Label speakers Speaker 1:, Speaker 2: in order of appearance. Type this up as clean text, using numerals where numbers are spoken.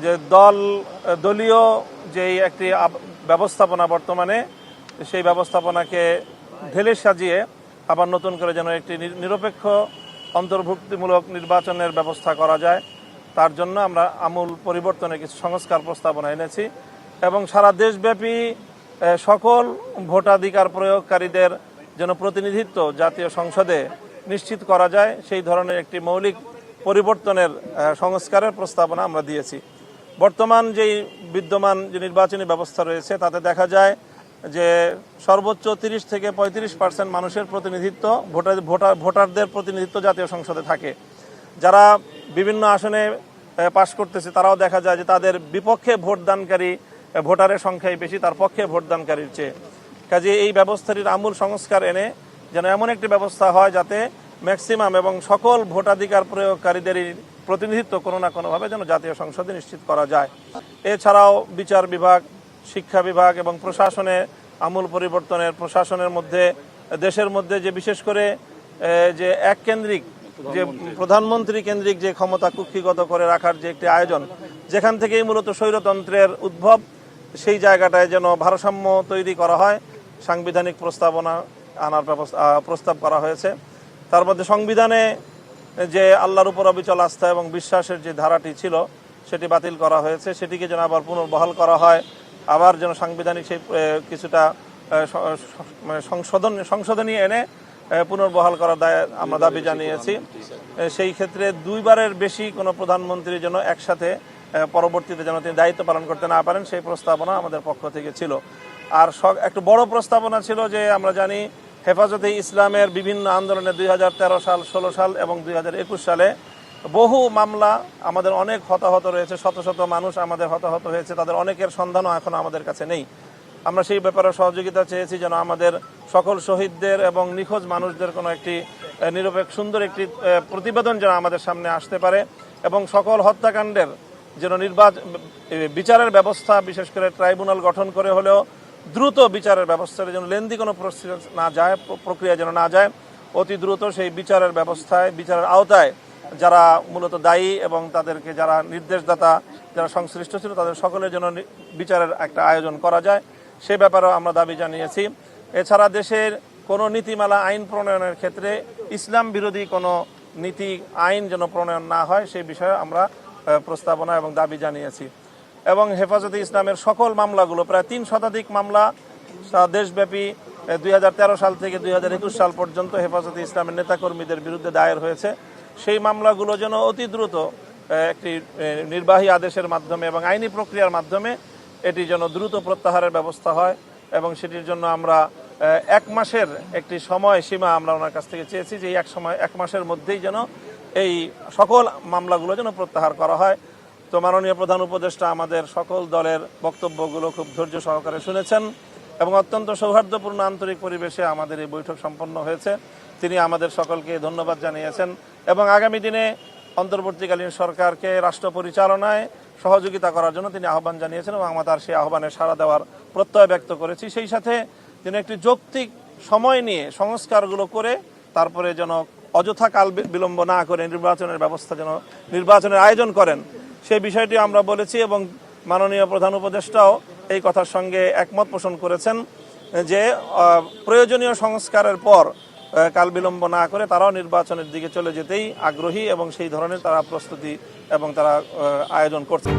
Speaker 1: যে দলীয় যেই একটি ব্যবস্থাপনা বর্তমানে, সেই ব্যবস্থাপনাকে ঢেলে সাজিয়ে আবার নতুন করে যেন একটি নিরপেক্ষ অন্তর্ভুক্তিমূলক নির্বাচনের ব্যবস্থা করা যায়, তার জন্য আমরা আমূল পরিবর্তনের কিছু সংস্কার প্রস্তাবনা এনেছি এবং সারা দেশব্যাপী সকল ভোটাধিকার প্রয়োগকারীদের যেন প্রতিনিধিত্ব জাতীয় সংসদে নিশ্চিত করা যায়, সেই ধরনের একটি মৌলিক পরিবর্তনের সংস্কারের প্রস্তাবনা আমরা দিয়েছি। বর্তমান যেই বিদ্যমান যে নির্বাচনী ব্যবস্থা রয়েছে তাতে দেখা যায় যে সর্বোচ্চ 30 থেকে 35% মানুষের প্রতিনিধিত্ব, ভোটারদের প্রতিনিধিত্ব জাতীয় সংসদে থাকে। যারা বিভিন্ন আসনে পাশ করতেছে তারাও দেখা যায় যে তাদের বিপক্ষে ভোটদানকারী ভোটারের সংখ্যাই বেশি তার পক্ষে ভোটদানকারীর চেয়ে। কাজে এই ব্যবস্থাটির আমূল সংস্কার এনে যেন এমন একটি ব্যবস্থা হয় যাতে ম্যাক্সিমাম এবং সকল ভোটাধিকার প্রয়োগকারীদেরই প্রতিনিধিত্ব কোনো না কোনোভাবে যেন জাতীয় সংসদে নিশ্চিত করা যায়। এছাড়াও বিচার বিভাগ, শিক্ষা বিভাগ এবং প্রশাসনে আমূল পরিবর্তনের, প্রশাসনের মধ্যে দেশের মধ্যে যে বিশেষ করে যে এককেন্দ্রিক, যে প্রধানমন্ত্রী কেন্দ্রিক যে ক্ষমতা কুক্ষিগত করে রাখার যে একটি আয়োজন, যেখান থেকেই মূলত স্বৈরতন্ত্রের উদ্ভব, সেই জায়গাটায় যেন ভারসাম্য তৈরি করা হয়, সাংবিধানিক প্রস্তাবনা আনার প্রস্তাব করা হয়েছে। তার মধ্যে সংবিধানে যে আল্লাহর উপর অবিচল আস্থা এবং বিশ্বাসের যে ধারাটি ছিল সেটি বাতিল করা হয়েছে, সেটিকে যেন আবার পুনর্বহাল করা হয়, আবার যেন সাংবিধানিক সেই কিছুটা সংশোধনী এনে পুনর্বহাল করার আমরা দাবি জানিয়েছি। সেই ক্ষেত্রে 2 বারের বেশি কোনো প্রধানমন্ত্রী যেন একসাথে পরবর্তীতে যেন তিনি দায়িত্ব পালন করতে না পারেন, সেই প্রস্তাবনা আমাদের পক্ষ থেকে ছিল। আর একটু বড় প্রস্তাবনা ছিল যে আমরা জানি হেফাজতে ইসলামের বিভিন্ন আন্দোলনে 2013 সাল, 16 সাল এবং 2021 সালে বহু মামলা, আমাদের অনেক হতাহত রয়েছে, শত শত মানুষ আমাদের হতাহত হয়েছে, তাদের অনেকের সন্ধানও এখন আমাদের কাছে নেই। আমরা সেই ব্যাপারে সহযোগিতা চেয়েছি যেন আমাদের সকল শহীদদের এবং নিখোঁজ মানুষদের কোনো একটি নিরপেক্ষ সুন্দর একটি প্রতিবেদন যেন আমাদের সামনে আসতে পারে এবং সকল হত্যাকাণ্ডের যেন বিচারের ব্যবস্থা, বিশেষ করে ট্রাইব্যুনাল গঠন করে হলেও দ্রুত বিচারের ব্যবস্থার যেন লেন্দি কোনো প্রক্রিয়া যেন না যায়, অতি দ্রুত সেই বিচারের ব্যবস্থায়, বিচারের আওতায় যারা মূলত দায়ী এবং তাদেরকে যারা নির্দেশদাতা, যারা সংশ্লিষ্ট ছিল, তাদের সকলের জন্য বিচারের একটা আয়োজন করা যায়, সে ব্যাপারেও আমরা দাবি জানিয়েছি। এছাড়া দেশের কোনো নীতিমালা, আইন প্রণয়নের ক্ষেত্রে ইসলাম বিরোধী কোনো নীতি, আইন যেন প্রণয়ন না হয়, সেই বিষয়ে আমরা প্রস্তাবনা এবং দাবি জানিয়েছি। এবং হেফাজতে ইসলামের সকল মামলাগুলো, প্রায় 3 শতাধিক মামলা দেশব্যাপী 2013 সাল থেকে 2021 সাল পর্যন্ত হেফাজতে ইসলামের নেতাকর্মীদের বিরুদ্ধে দায়ের হয়েছে, সেই মামলাগুলো যেন অতি দ্রুত একটি নির্বাহী আদেশের মাধ্যমে এবং আইনি প্রক্রিয়ার মাধ্যমে এটি যেন দ্রুত প্রত্যাহারের ব্যবস্থা হয় এবং সেটির জন্য আমরা 1 মাসের একটি সময় সীমা আমরা ওনার কাছ থেকে চেয়েছি যে 1 মাসের মধ্যেই যেন এই সকল মামলাগুলো যেন প্রত্যাহার করা হয়। তো মাননীয় প্রধান উপদেষ্টা আমাদের সকল দলের বক্তব্যগুলো খুব ধৈর্য সহকারে শুনেছেন এবং অত্যন্ত সৌহার্দ্যপূর্ণ আন্তরিক পরিবেশে আমাদের এই বৈঠক সম্পন্ন হয়েছে। তিনি আমাদের সকলকে ধন্যবাদ জানিয়েছেন এবং আগামী দিনে অন্তর্বর্তীকালীন সরকারকে রাষ্ট্র পরিচালনায় সহযোগিতা করার জন্য তিনি আহ্বান জানিয়েছেন এবং আমরা তার সেই আহ্বানে সাড়া দেওয়ার প্রত্যয় ব্যক্ত করেছি। সেই সাথে তিনি একটি যৌক্তিক সময় নিয়ে সংস্কারগুলো করে তারপরে যেন অযথা কাল বিলম্ব না করে নির্বাচনের ব্যবস্থা যেন নির্বাচনের আয়োজন করেন, সেই বিষয়টি আমরা বলেছি এবং মাননীয় প্রধান উপদেষ্টাও এই কথার সঙ্গে একমত পোষণ করেছেন যে প্রয়োজনীয় সংস্কারের পর কাল বিলম্ব না করে তারাও নির্বাচনের দিকে চলে যেতেই আগ্রহী এবং সেই ধরনের তারা প্রস্তুতি এবং তারা আয়োজন করছে।